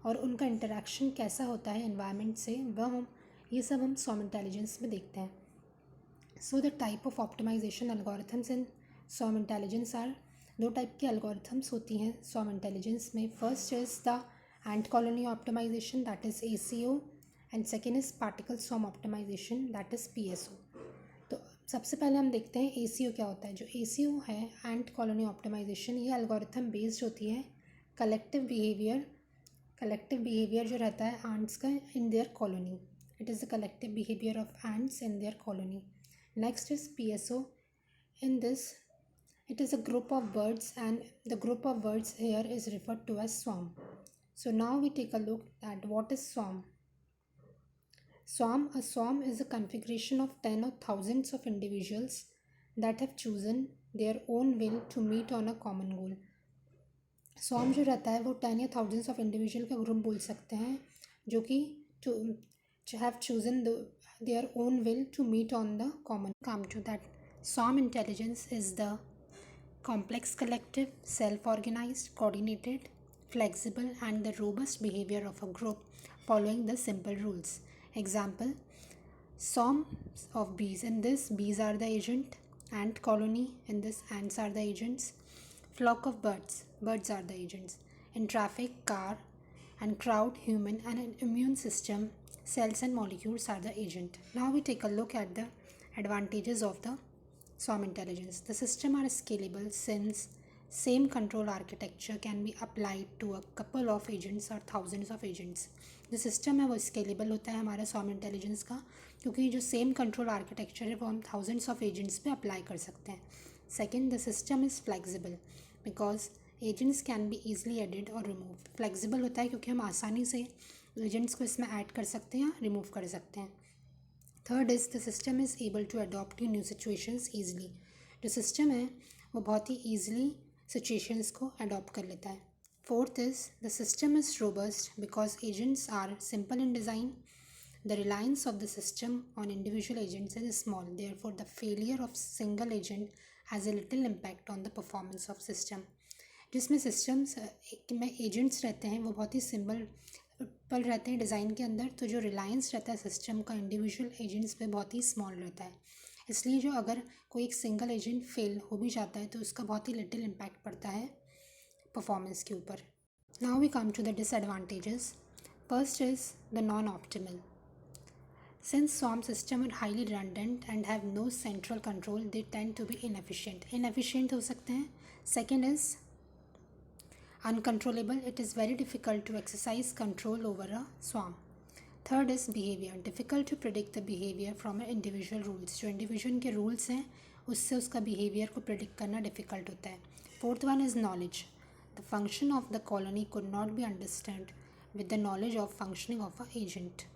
और उनका इंटरेक्शन कैसा होता है एनवायरनमेंट से, ये सब हम स्वॉर्म इंटेलिजेंस में देखते हैं. So the type of optimisation algorithms in swarm intelligence are, 2 type की एल्गोरिथम्स होती हैं स्वॉर्म इंटेलिजेंस में. First is the ant colony optimisation, that is ACO, and second is particle swarm optimisation, that is PSO. तो सबसे पहले हम देखते हैं ACO क्या होता है. जो ACO है, एंट कॉलोनी ऑप्टिमाइजेशन, ये एल्गोरिथम बेस्ड होती है कलेक्टिव बिहेवियर जो रहता है एंट्स का in their colony. It is the collective behaviour of ants in their colony. Next is PSO. In this it is a group of birds, and the group of birds here is referred to as swarm. So now we take a look at what is swarm. A swarm is a configuration of 10 or thousands of individuals that have chosen their own will to meet on a common goal. Swarm जो रहता है वो 10 या thousands of individual का group बोल सकते हैं जो कि to have chosen their own will to meet on the common. Come to that. Swarm intelligence is the complex, collective, self-organized, coordinated, flexible, and the robust behavior of a group following the simple rules. Example: swarms of bees. In this, bees are the agent. Ant colony. In this, ants are the agents. Flock of birds. Birds are the agents. In traffic, car, and crowd, human, and an immune system, cells and molecules are the agent. Now we take a look at the advantages of the swarm intelligence. The system are scalable since same control architecture can be applied to a couple of agents or thousands of agents. जो system है वो scalable होता है हमारा swarm intelligence का, क्योंकि जो same control architecture है वो हम थाउजेंड्स ऑफ एजेंट्स पे अप्लाई कर सकते हैं. Second, the system is flexible because agents can be easily added और रिमूव. फ्लेक्सिबल होता है क्योंकि हम आसानी से एजेंट्स को इसमें ऐड कर सकते हैं या रिमूव कर सकते हैं. Third is the system is able to adopt to new situations easily. जो सिस्टम है वो बहुत ही ईजिली सिचुएशंस को अडॉप्ट कर लेता है. Fourth is the system is robust because agents are simple in design. The reliance of the system on individual agents is small, therefore the failure of single agent has a little impact on the performance of system. जिसमें systems में agents रहते हैं वो बहुत ही simple पर रहते हैं design के अंदर, तो जो रिलायंस रहता है सिस्टम का इंडिविजुअल एजेंट्स पे बहुत ही स्मॉल रहता है. इसलिए जो अगर कोई एक सिंगल एजेंट फेल हो भी जाता है तो उसका बहुत ही लिटिल इम्पैक्ट पड़ता है परफॉर्मेंस के ऊपर. Now we come to the disadvantages. First is the non optimal. Since swarm system are highly redundant and have no central control, they tend to be inefficient हो सकते हैं. Second is uncontrollable. It is very difficult to exercise control over a swarm. Third is behavior. Difficult to predict the behavior from an individual rules. जो individual के rules हैं उससे उसका behavior को predict करना difficult होता है. Fourth one is knowledge. The function of the colony could not be understood with the knowledge of functioning of a agent.